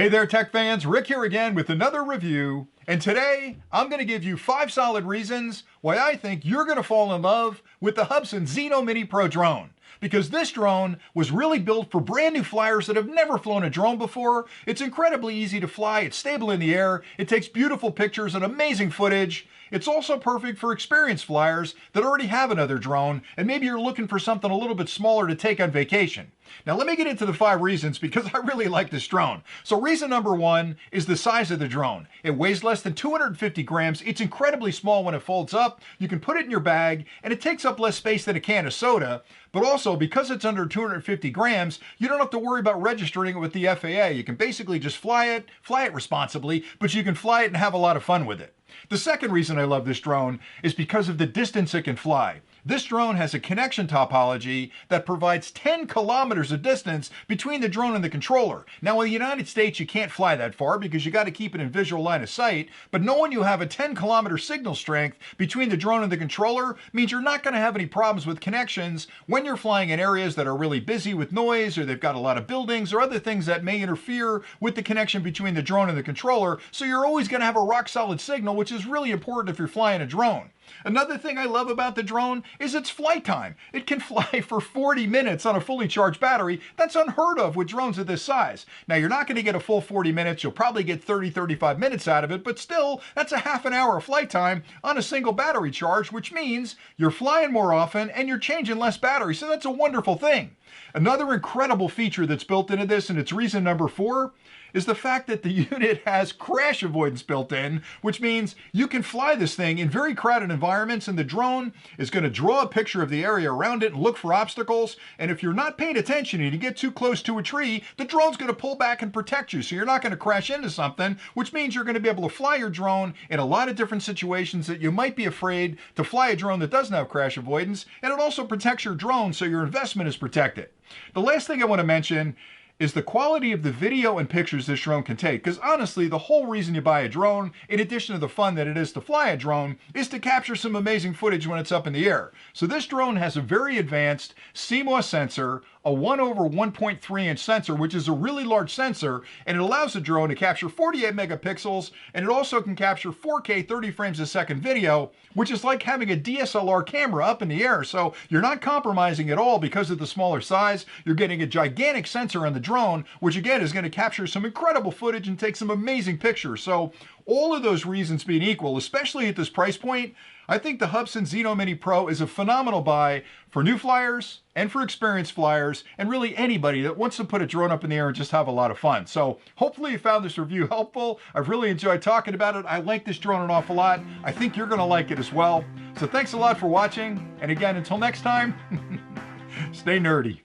Hey there, tech fans. Rick here again with another review. And today, I'm going to give you 5 solid reasons why I think you're going to fall in love with the Hubsan Zino Mini Pro drone. Because this drone was really built for brand new flyers that have never flown a drone before. It's incredibly easy to fly, it's stable in the air, it takes beautiful pictures and amazing footage. It's also perfect for experienced flyers that already have another drone, and maybe you're looking for something a little bit smaller to take on vacation. Now let me get into the 5 reasons because I really like this drone. So reason number 1 is the size of the drone. It weighs less than 250 grams. It's incredibly small when it folds up. You can put it in your bag and it takes up less space than a can of soda. But also because it's under 250 grams, you don't have to worry about registering it with the FAA. You can basically just fly it responsibly, but you can fly it and have a lot of fun with it. The second reason I love this drone is because of the distance it can fly. This drone has a connection topology that provides 10 kilometers of distance between the drone and the controller. Now in the United States you can't fly that far because you got to keep it in visual line of sight, but knowing you have a 10-kilometer signal strength between the drone and the controller means you're not going to have any problems with connections when you're flying in areas that are really busy with noise, or they've got a lot of buildings or other things that may interfere with the connection between the drone and the controller. So you're always going to have a rock solid signal, which is really important if you're flying a drone. Another thing I love about the drone is its flight time. It can fly for 40 minutes on a fully charged battery. That's unheard of with drones of this size. Now you're not going to get a full 40 minutes. You'll probably get 35 minutes out of it, but still that's a half an hour of flight time on a single battery charge, which means you're flying more often and you're changing less battery. So that's a wonderful thing. Another incredible feature that's built into this, and it's reason number 4, is the fact that the unit has crash avoidance built in, which means you can fly this thing in very crowded environments, and the drone is going to draw a picture of the area around it and look for obstacles. And if you're not paying attention and you get too close to a tree, the drone's going to pull back and protect you, so you're not going to crash into something, which means you're going to be able to fly your drone in a lot of different situations that you might be afraid to fly a drone that doesn't have crash avoidance. And it also protects your drone, so your investment is protected. The last thing I want to mention is the quality of the video and pictures this drone can take. Because honestly, the whole reason you buy a drone, in addition to the fun that it is to fly a drone, is to capture some amazing footage when it's up in the air. So this drone has a very advanced Cmos sensor, a 1/1.3 inch sensor, which is a really large sensor, and it allows the drone to capture 48 megapixels, and it also can capture 4K 30 frames a second video, which is like having a DSLR camera up in the air. So you're not compromising at all because of the smaller size. You're getting a gigantic sensor on the drone, which again is going to capture some incredible footage and take some amazing pictures. So all of those reasons being equal, especially at this price point, I think the Hubsan Zino Mini Pro is a phenomenal buy for new flyers and for experienced flyers, and really anybody that wants to put a drone up in the air and just have a lot of fun. So hopefully you found this review helpful. I've really enjoyed talking about it. I like this drone an awful lot. I think you're going to like it as well. So thanks a lot for watching. And again, until next time, stay nerdy.